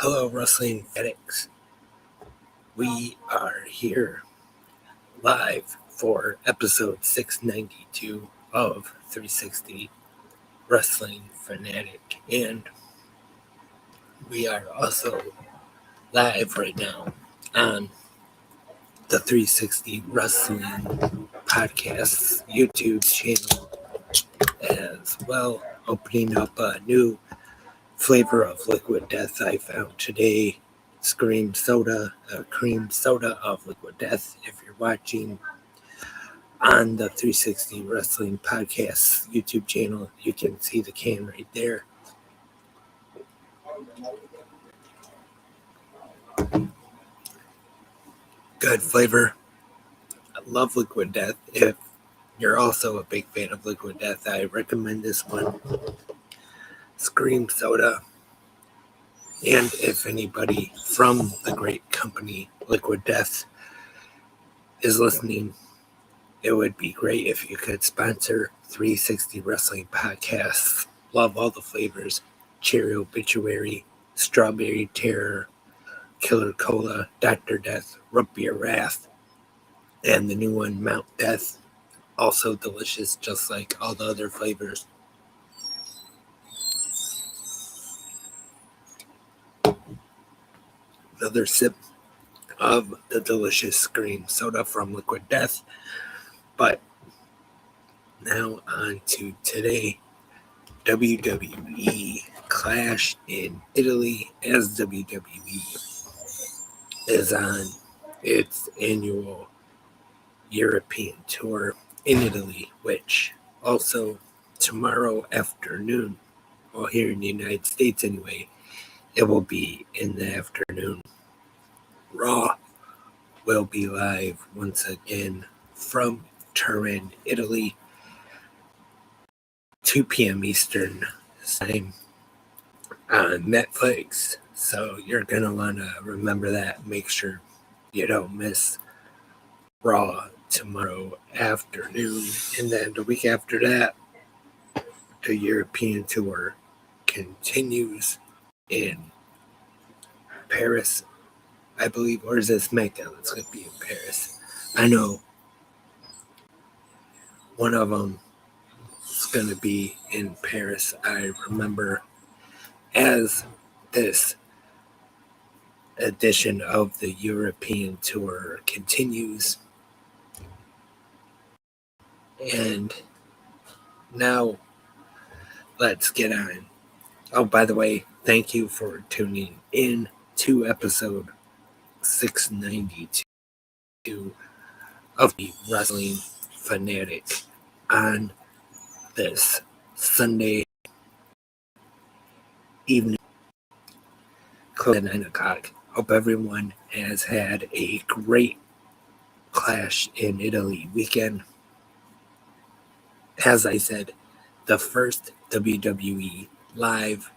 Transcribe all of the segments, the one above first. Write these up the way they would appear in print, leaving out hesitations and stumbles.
Hello, wrestling fanatics. We are here live for episode 692 of 360 Wrestling Fanatic, and we are also live right now on the 360 Wrestling Podcast YouTube channel as well, opening up a new flavor of liquid death I found today. Scream soda, a cream soda of liquid death. If you're watching on the 360 Wrestling Podcast YouTube channel, you can see the can right there. Good flavor. I love liquid death. If you're also a big fan of liquid death, I recommend this one. Scream soda. And if anybody from the great company Liquid Death is listening, it would be great if you could sponsor 360 Wrestling Podcasts. Love all the flavors: Cherry Obituary, Strawberry Terror, Killer Cola, Dr. Death, Root Beer Wrath, and the new one, Mount Death. Also delicious, just like all the other flavors. Another sip of the delicious Scream soda from Liquid Death. But now on to today. WWE Clash in Italy, as WWE is on its annual European tour in Italy, which also tomorrow afternoon, well, here in the United States anyway, it will be in the afternoon. Raw will be live once again from Turin, Italy, 2 p.m. Eastern time on Netflix. So you're going to want to remember that. Make sure you don't miss Raw tomorrow afternoon. And then the week after that, the European tour continues in Paris, I believe. Or is it SmackDown? It's going to be in Paris. I know one of them is going to be in Paris. I remember as this edition of the European tour continues. And now let's get on. Oh, by the way, thank you for tuning in to episode 692 of the Wrestling Fanatic on this Sunday evening, close at 9 o'clock. Hope everyone has had a great Clash in Italy weekend. As I said, the first WWE live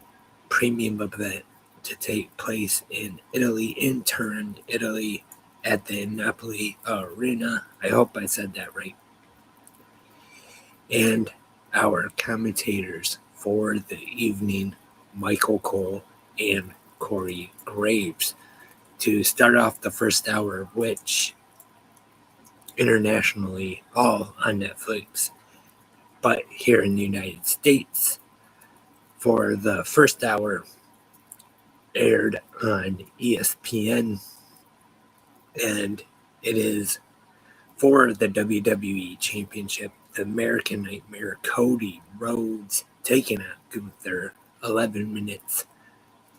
premium event to take place in Italy, in Turin, Italy, at the Napoli Arena. I hope I said that right. And our commentators for the evening, Michael Cole and Corey Graves, to start off the first hour, which internationally all on Netflix, but here in the United States, for the first hour, aired on ESPN, and it is for the WWE Championship, the American Nightmare, Cody Rhodes, taking out Gunther, 11 minutes,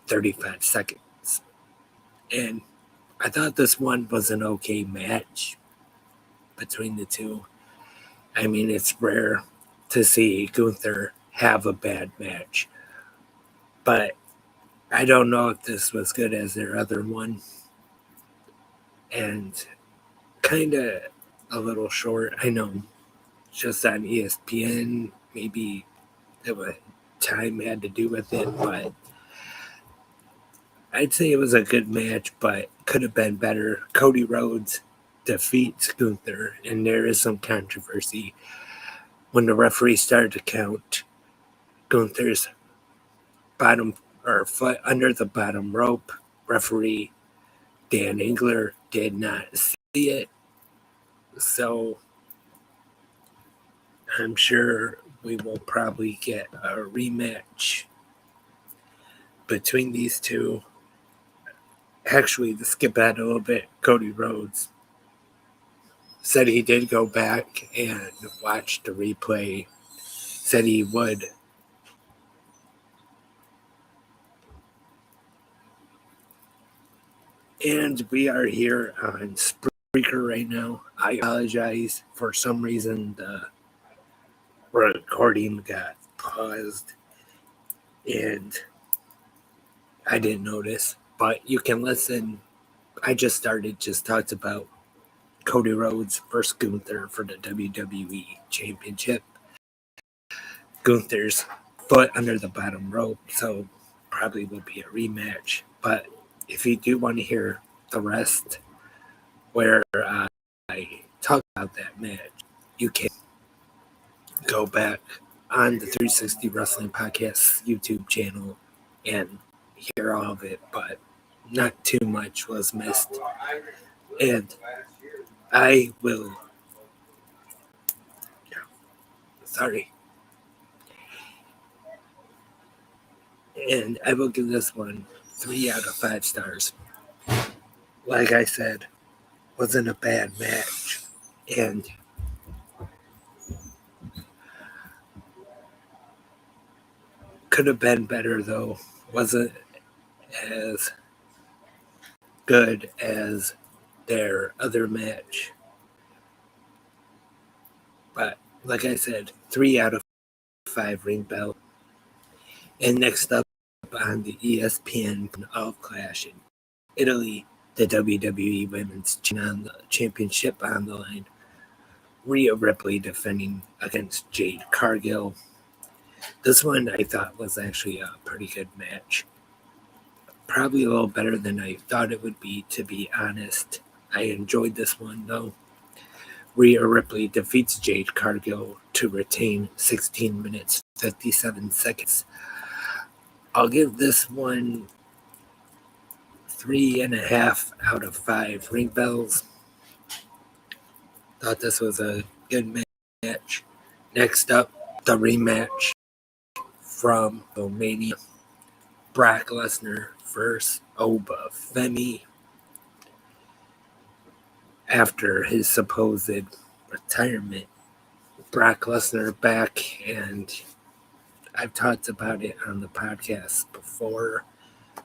35 seconds. And I thought this one was an okay match between the two. I mean, it's rare to see Gunther have a bad match, but I don't know if this was good as their other one. And kind of a little short. I know, just on ESPN, maybe what time had to do with it, but I'd say it was a good match, but could have been better. Cody Rhodes defeats Gunther, and there is some controversy. When the referee started to count, Gunther's bottom or foot under the bottom rope. Referee Dan Engler did not see it, so I'm sure we will probably get a rematch between these two. Actually, to skip ahead a little bit, Cody Rhodes said he did go back and watch the replay, said he would. And we are here on Spreaker right now. I apologize. For some reason, the recording got paused and I didn't notice. But you can listen. I just talked about Cody Rhodes versus Gunther for the WWE Championship. Gunther's foot under the bottom rope, so probably will be a rematch. But if you do want to hear the rest where I talk about that match, you can go back on the 360 Wrestling Podcast YouTube channel and hear all of it, but not too much was missed. And I will, and I will give this one 3 out of 5 stars. Like I said, wasn't a bad match, and could have been better though. Wasn't as good as their other match. But like I said, 3 out of 5 ring bell. And next up on the ESPN of Clash in Italy, the WWE Women's Championship on the line. Rhea Ripley defending against Jade Cargill. This one I thought was actually a pretty good match. Probably a little better than I thought it would be, to be honest. I enjoyed this one though. Rhea Ripley defeats Jade Cargill to retain 16 minutes, 57 seconds. I'll give this one 3.5 out of 5 ring bells. Thought this was a good match. Next up, the rematch from WrestleMania. Brock Lesnar versus Oba Femi. After his supposed retirement, Brock Lesnar back, and I've talked about it on the podcast before.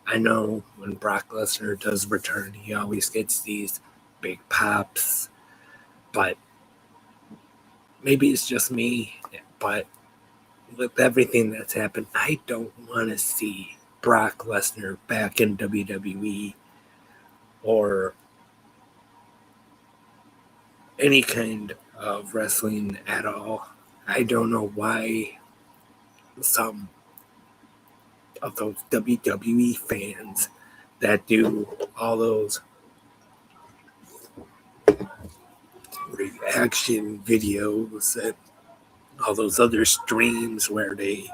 I know when Brock Lesnar does return, he always gets these big pops, but maybe it's just me, but with everything that's happened, I don't want to see Brock Lesnar back in WWE or any kind of wrestling at all. I don't know why some of those WWE fans that do all those reaction videos and all those other streams where they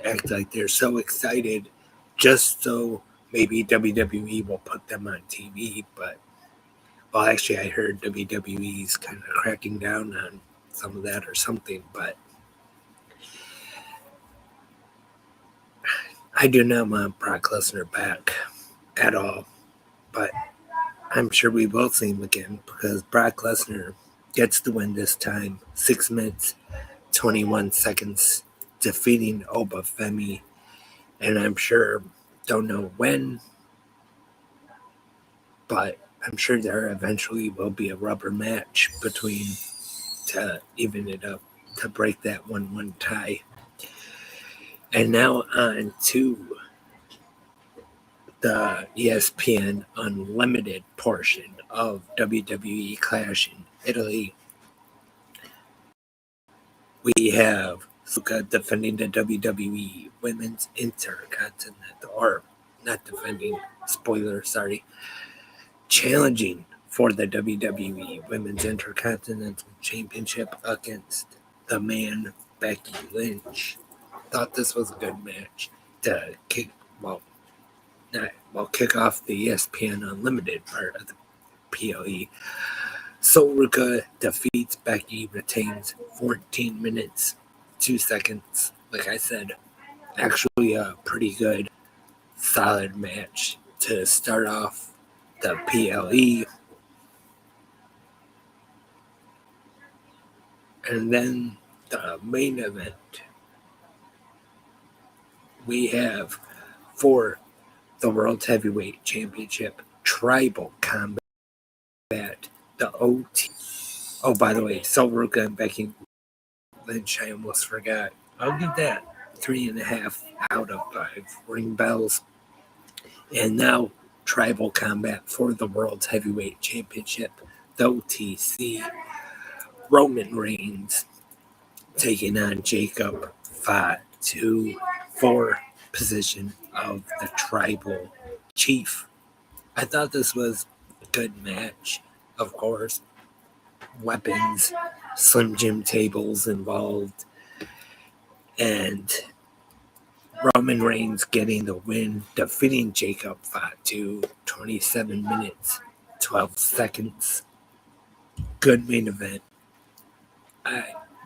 act like they're so excited just so maybe WWE will put them on TV. But, well, actually, I heard WWE's kind of cracking down on some of that or something, but I do not want Brock Lesnar back at all. But I'm sure we will see him again because Brock Lesnar gets the win this time. 6 minutes, 21 seconds, defeating Oba Femi. And I'm sure, don't know when, but I'm sure there eventually will be a rubber match between to even it up, to break that 1-1 tie. And now on to the ESPN Unlimited portion of WWE Clash in Italy. We have Suka defending the WWE Women's Intercontinental, or not defending, spoiler, sorry, challenging for the WWE Women's Intercontinental Championship against the man Becky Lynch. thought this was a good match to kick off the ESPN Unlimited part of the PLE. Solruka defeats Becky, retains 14 minutes, 2 seconds. Like I said, actually a pretty good, solid match to start off the PLE. And then the main event, we have for the World Heavyweight Championship Tribal Combat, the OT. Oh, by the way, Solruka and Becky Lynch, I almost forgot. I'll give that 3.5 out of 5 ring bells. And now Tribal Combat for the World Heavyweight Championship, the OTC. Roman Reigns taking on Jacob Fatu for position of the Tribal Chief. I thought this was a good match, of course. Weapons, Slim Jim tables involved, and Roman Reigns getting the win, defeating Jacob Fatu, 27 minutes, 12 seconds. Good main event.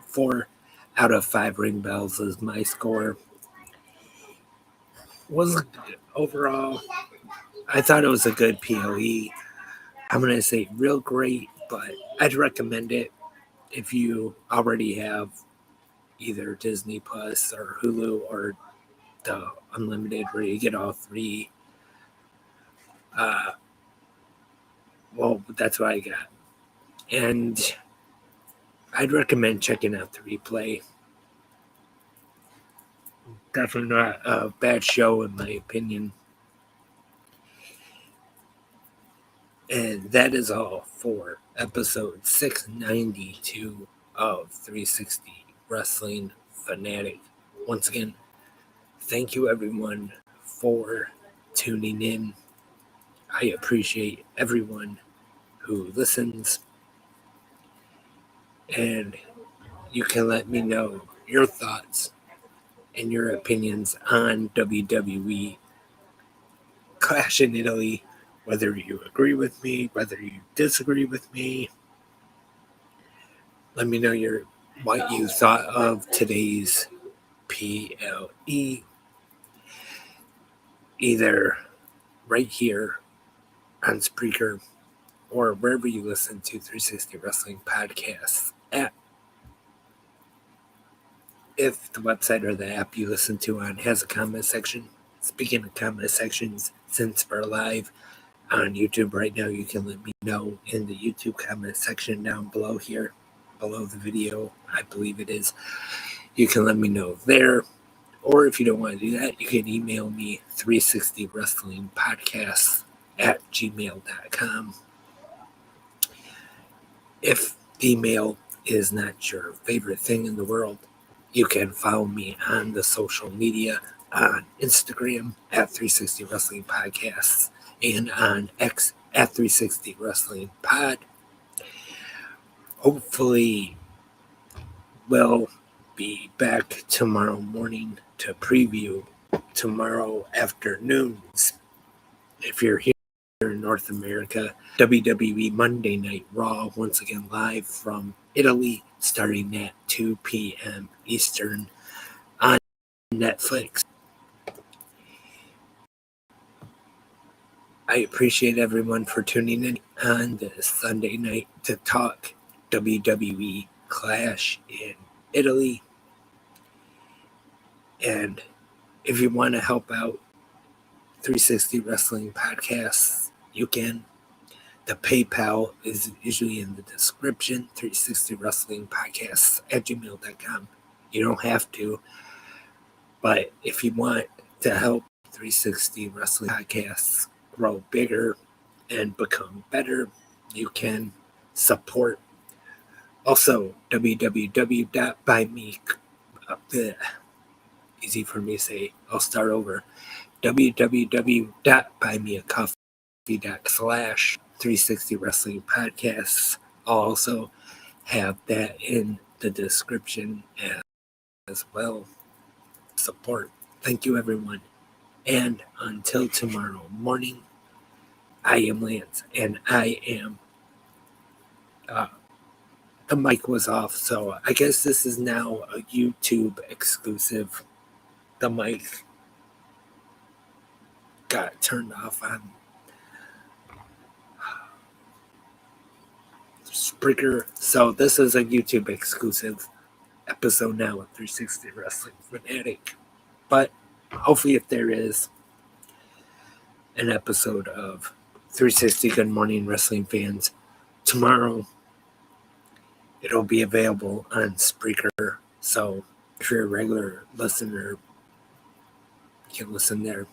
4 out of 5 ring bells is my score. Was overall, I thought it was a good PLE. I'm going to say real great, but I'd recommend it if you already have either Disney Plus or Hulu or the Unlimited where you get all 3. Well, that's what I got. And I'd recommend checking out the replay. Definitely not a bad show in my opinion. And that is all for episode 692 of 360 Wrestling Fanatic. Once again, thank you everyone for tuning in. I appreciate everyone who listens. And you can let me know your thoughts and your opinions on WWE Clash in Italy, whether you agree with me, whether you disagree with me. Let me know what you thought of today's PLE, either right here on Spreaker or wherever you listen to 360 Wrestling Podcasts at. If the website or the app you listen to on has a comment section, speaking of comment sections, since we're live on YouTube right now, you can let me know in the YouTube comment section down below here, below the video, I believe it is. You can let me know there. Or if you don't want to do that, you can email me 360wrestlingpodcasts at gmail.com. If email is not your favorite thing in the world, you can follow me on the social media on Instagram at 360 Wrestling Podcasts and on X at 360 Wrestling Pod. Hopefully, we'll be back tomorrow morning to preview tomorrow afternoons. If you're here in North America, WWE Monday Night Raw, once again live from Italy, starting at 2 p.m. Eastern on Netflix. I appreciate everyone for tuning in on this Sunday night to talk WWE Clash in Italy. And if you want to help out 360 Wrestling Podcasts, you can. The PayPal is usually in the description, 360 Wrestling Podcasts at gmail.com. You don't have to, but if you want to help 360 Wrestling Podcasts grow bigger and become better, you can support. Also, www.buyme. Easy for me to say. I'll start over. www.buymeacoffee.com/360 Wrestling Podcasts. I'll also have that in the description as well. support. Thank you, everyone. And until tomorrow morning, I am Lance, and I am. The mic was off, so I guess this is now a YouTube exclusive. The mic got turned off on Spreaker, so this is a YouTube exclusive episode now of 360 Wrestling Fanatic. But hopefully, if there is an episode of 360 Good Morning Wrestling fans tomorrow, it'll be available on Spreaker. So if you're a regular listener, you can listen there.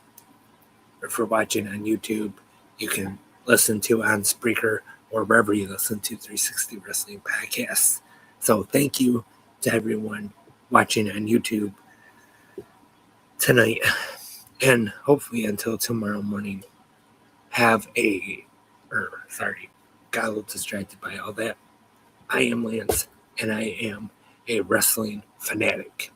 Or if you're watching on YouTube, you can listen to on Spreaker or wherever you listen to 360 Wrestling podcasts. So thank you to everyone watching on YouTube tonight. And hopefully until tomorrow morning, got a little distracted by all that. I am Lance, and I am a wrestling fanatic.